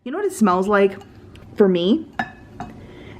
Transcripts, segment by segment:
You know what it smells like for me?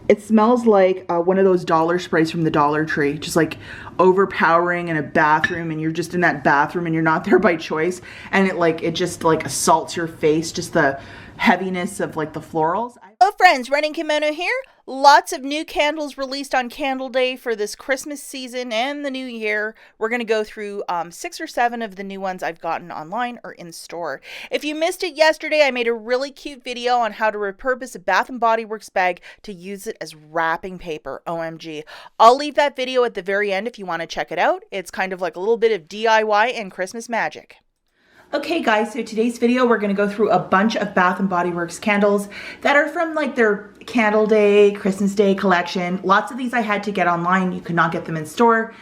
It smells like one of those dollar sprays from the Dollar Tree, just like overpowering in a bathroom, and you're just in that bathroom and you're not there by choice, and it just like assaults your face, just the heaviness of like the florals. Hello friends, Running Kimono here. Lots of new candles released on Candle Day for this Christmas season and the new year. We're going to go through 6 or 7 of the new ones I've gotten online or in store. If you missed it yesterday, I made a really cute video on how to repurpose a Bath & Body Works bag to use it as wrapping paper. OMG. I'll leave that video at the very end if you want to check it out. It's kind of like a little bit of DIY and Christmas magic. Okay guys, so today's video we're going to go through a bunch of Bath & Body Works candles that are from like their Candle Day, Christmas Day collection. Lots of these I had to get online. You could not get them in store.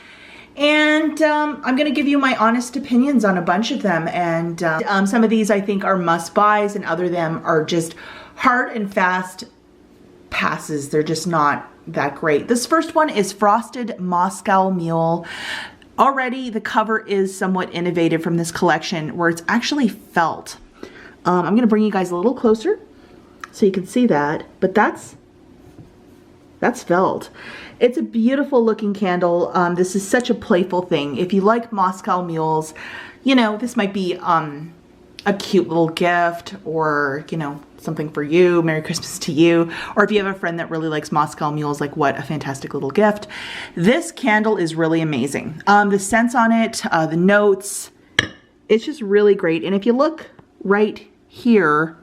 And I'm going to give you my honest opinions on a bunch of them. And some of these I think are must-buys, and other them are just hard and fast passes. They're just not that great. This first one is Frosted Moscow Mule. Already the cover is somewhat innovative from this collection, where it's actually felt. I'm going to bring you guys a little closer so you can see that, but that's felt. It's a beautiful looking candle. This is such a playful thing. If you like Moscow mules, you know, this might be a cute little gift, or, you know, something for you. Merry Christmas to you. Or if you have a friend that really likes Moscow mules, like, what a fantastic little gift. This candle is really amazing. The scents on it, the notes, it's just really great. And if you look right here,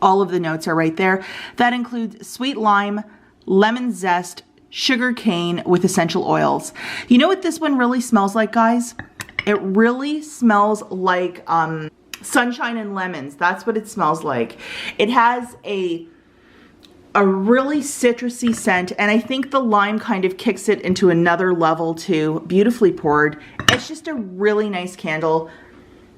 all of the notes are right there. That includes sweet lime, lemon zest, sugar cane with essential oils. You know what this one really smells like, guys? It really smells like sunshine and lemons. That's what it smells like. It has a really citrusy scent, and I think the lime kind of kicks it into another level too. Beautifully poured. It's just a really nice candle,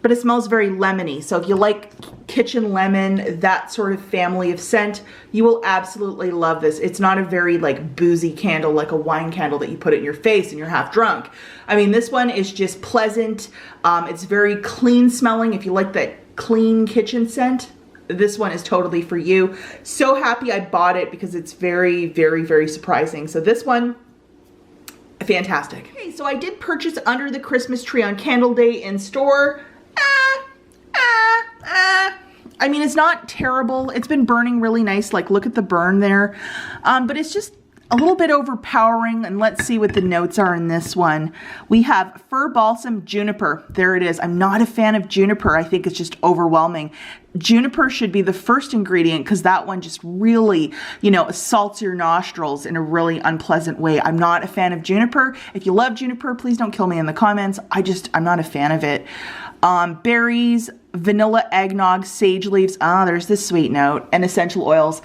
but it smells very lemony. So if you like kitchen lemon, that sort of family of scent, you will absolutely love this. It's not a very like boozy candle, like a wine candle that you put it in your face and you're half drunk. I mean, this one is just pleasant. It's very clean smelling. If you like that clean kitchen scent, this one is totally for you. So happy I bought it because it's very, very, very surprising. So this one, fantastic. Okay, so I did purchase Under the Christmas Tree on Candle Day in store. I mean, it's not terrible. It's been burning really nice. Like, look at the burn there. But it's just a little bit overpowering. And let's see what the notes are in this one. We have Fir Balsam Juniper. There it is. I'm not a fan of juniper. I think it's just overwhelming. Juniper should be the first ingredient, because that one just really, you know, assaults your nostrils in a really unpleasant way. I'm not a fan of juniper. If you love juniper, please don't kill me in the comments. I'm not a fan of it. Berries, vanilla eggnog, sage leaves. There's this sweet note, and essential oils.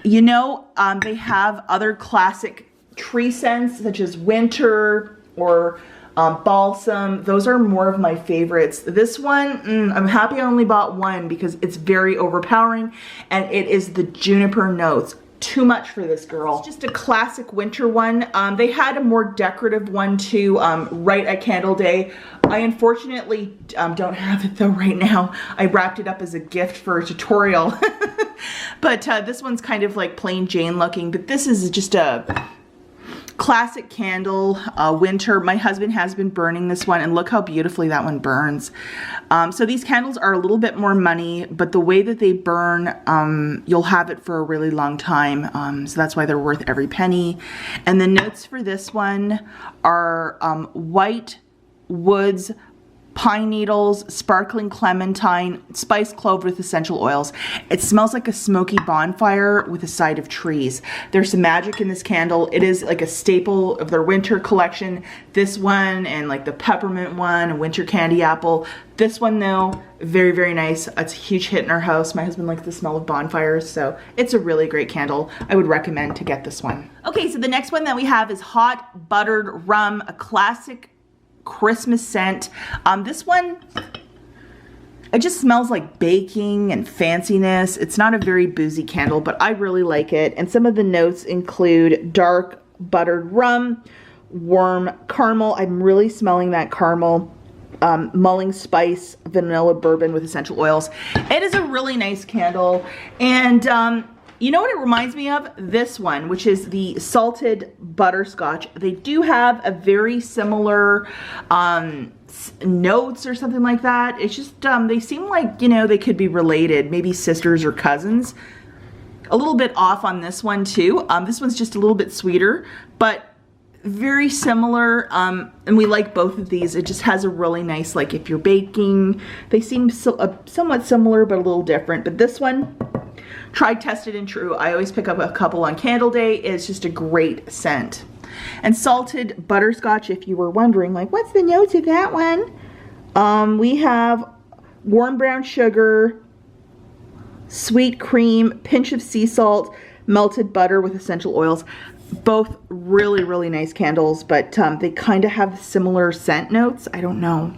You know, they have other classic tree scents such as winter or balsam. Those are more of my favorites. This one, I'm happy I only bought one because it's very overpowering, and it is the juniper notes. Too much for this girl. It's just a classic winter one. They had a more decorative one too, right at Candle Day. I unfortunately don't have it though right now. I wrapped it up as a gift for a tutorial. But this one's kind of like plain Jane looking, but this is just a classic candle, winter. My husband has been burning this one, and look how beautifully that one burns. So these candles are a little bit more money, but the way that they burn, you'll have it for a really long time. So that's why they're worth every penny. And the notes for this one are white woods, pine needles, sparkling clementine, spiced clove with essential oils. It smells like a smoky bonfire with a side of trees. There's some magic in this candle. It is like a staple of their winter collection. This one and like the peppermint one, winter candy apple. This one though, very, very nice. It's a huge hit in our house. My husband likes the smell of bonfires, so it's a really great candle. I would recommend to get this one. Okay, so the next one that we have is Hot Buttered Rum, a classic Christmas scent. This one, it just smells like baking and fanciness. It's not a very boozy candle, but I really like it. And some of the notes include dark buttered rum, warm caramel. I'm really smelling that caramel. mulling spice vanilla bourbon with essential oils. It is a really nice candle, and you know what it reminds me of? This one, which is the salted butterscotch. They do have a very similar notes or something like that. It's just they seem like, you know, they could be related, maybe sisters or cousins. A little bit off on this one too. This one's just a little bit sweeter, but very similar, and we like both of these. It just has a really nice, like if you're baking, they seem somewhat similar but a little different. But this one, tried, tested, and true. I always pick up a couple on Candle Day. It's just a great scent. And salted butterscotch, if you were wondering, like what's the notes of that one? We have warm brown sugar, sweet cream, pinch of sea salt, melted butter with essential oils. Both really, really nice candles, but they kind of have similar scent notes. I don't know.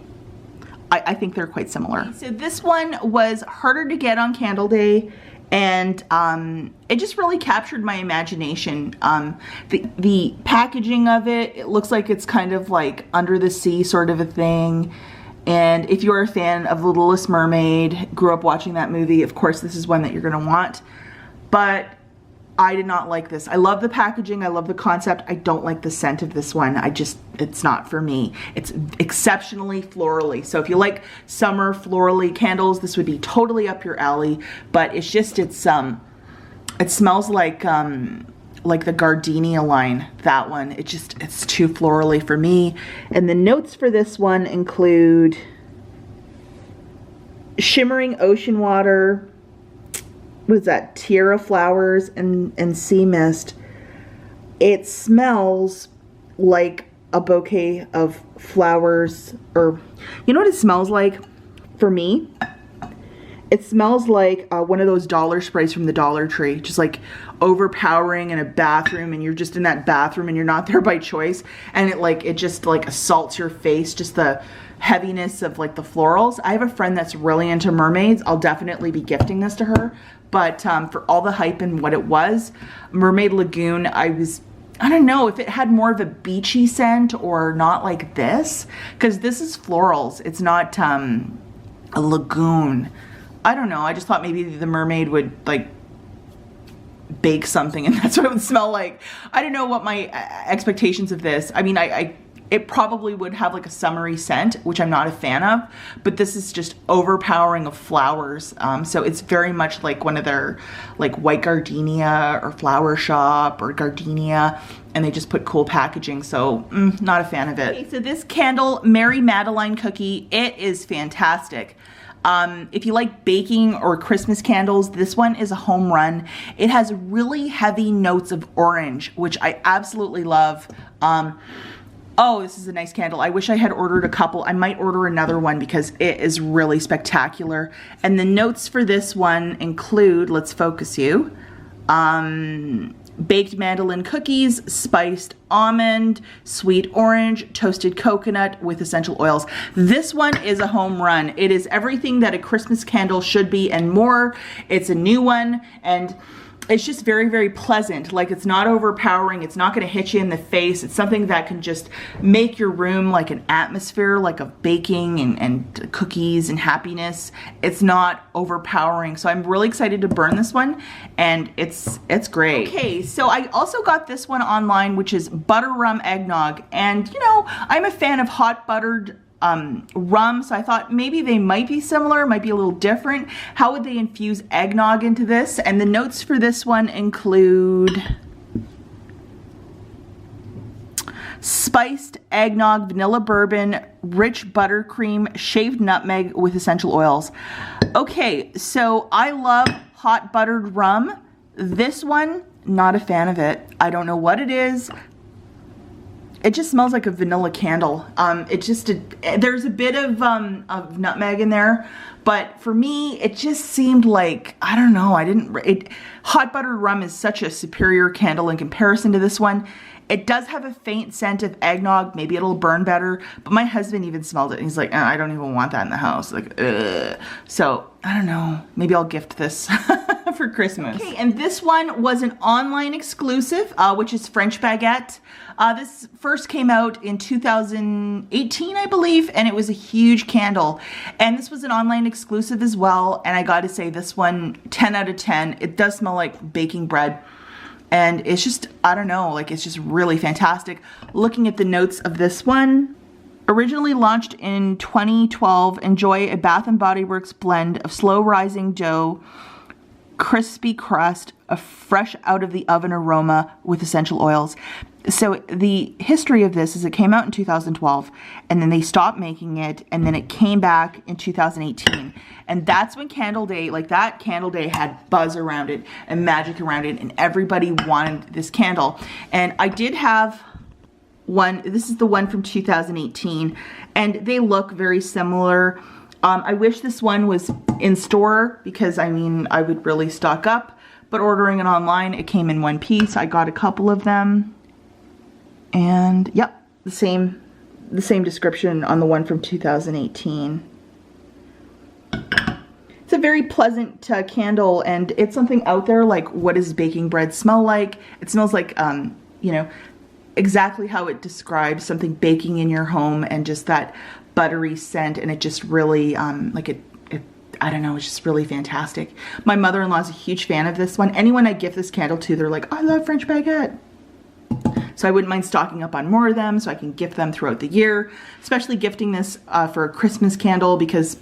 I think they're quite similar. So this one was harder to get on Candle Day, and it just really captured my imagination. The packaging of it, it looks like it's kind of like under the sea sort of a thing. And if you're a fan of The Littlest Mermaid, grew up watching that movie, of course this is one that you're gonna want. But I did not like this. I love the packaging, I love the concept. I don't like the scent of this one. It's not for me. It's exceptionally florally. So if you like summer florally candles, this would be totally up your alley. But it's just, it smells like the gardenia line, that one. It's too florally for me. And the notes for this one include shimmering ocean water, what is that, tiara flowers and sea mist. It smells like a bouquet of flowers, or you know what it smells like for me? It smells like one of those dollar sprays from the Dollar Tree, just like overpowering in a bathroom, and you're just in that bathroom and you're not there by choice, and it just like assaults your face, just the heaviness of like the florals. I have a friend that's really into mermaids. I'll definitely be gifting this to her. But for all the hype and what it was, Mermaid Lagoon, I don't know if it had more of a beachy scent or not like this, because this is florals. It's not a lagoon. I don't know. I just thought maybe the mermaid would like bake something and that's what it would smell like. I don't know what my expectations of this. I mean, it probably would have like a summery scent, which I'm not a fan of, but this is just overpowering of flowers. So it's very much like one of their like white gardenia or flower shop or gardenia, and they just put cool packaging. So not a fan of it. Okay, so this candle, Mary Madeline cookie, it is fantastic. If you like baking or Christmas candles, this one is a home run. It has really heavy notes of orange, which I absolutely love. Oh, this is a nice candle. I wish I had ordered a couple. I might order another one because it is really spectacular. And the notes for this one include, let's focus you, baked mandolin cookies, spiced almond, sweet orange, toasted coconut with essential oils. This one is a home run. It is everything that a Christmas candle should be and more. It's a new one, and it's just very, very pleasant. Like, it's not overpowering. It's not going to hit you in the face. It's something that can just make your room like an atmosphere, like of baking and cookies and happiness. It's not overpowering. So I'm really excited to burn this one, and it's great. Okay, so I also got this one online, which is Buttered Rum Eggnog. And you know, I'm a fan of hot buttered rum, so I thought maybe they might be similar, might be a little different. How would they infuse eggnog into this? And the notes for this one include spiced eggnog, vanilla bourbon, rich buttercream, shaved nutmeg with essential oils. Okay, so I love hot buttered rum. This one, not a fan of it. I don't know what it is. It just smells like a vanilla candle. There's a bit of nutmeg in there, but for me, it just seemed like, I don't know, hot buttered rum is such a superior candle in comparison to this one. It does have a faint scent of eggnog. Maybe it'll burn better, but my husband even smelled it and he's like, I don't even want that in the house. Like, ugh. So I don't know, maybe I'll gift this up for Christmas. Okay, and this one was an online exclusive, which is French Baguette. This first came out in 2018, I believe, and it was a huge candle. And this was an online exclusive as well, and I gotta say, this one, 10 out of 10. It does smell like baking bread. And it's just, I don't know, like it's just really fantastic. Looking at the notes of this one, originally launched in 2012, enjoy a Bath & Body Works blend of slow rising dough, crispy crust, a fresh out of the oven aroma with essential oils. So the history of this is it came out in 2012 and then they stopped making it and then it came back in 2018. And that's when Candle Day, like that Candle Day had buzz around it and magic around it and everybody wanted this candle. And I did have one, this is the one from 2018 and they look very similar. I wish this one was in store because I mean, I would really stock up, but ordering it online, it came in one piece. I got a couple of them and yep, the same description on the one from 2018. It's a very pleasant candle and it's something out there like what does baking bread smell like? It smells like, you know, exactly how it describes something baking in your home and just that buttery scent and it just really, I don't know, it's just really fantastic. My mother-in-law is a huge fan of this one. Anyone I gift this candle to, they're like, I love French Baguette. So I wouldn't mind stocking up on more of them so I can gift them throughout the year, especially gifting this for a Christmas candle because,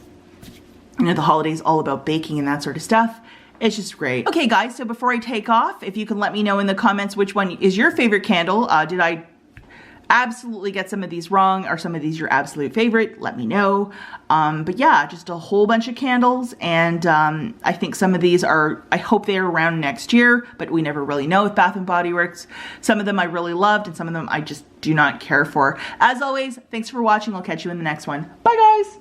you know, the holiday's all about baking and that sort of stuff. It's just great. Okay guys, so before I take off, if you can let me know in the comments which one is your favorite candle. Did I absolutely get some of these wrong? Are some of these your absolute favorite? Let me know. But yeah, just a whole bunch of candles and I think some of these are, I hope they're around next year, but we never really know with Bath & Body Works. Some of them I really loved and some of them I just do not care for. As always, thanks for watching. I'll catch you in the next one. Bye guys!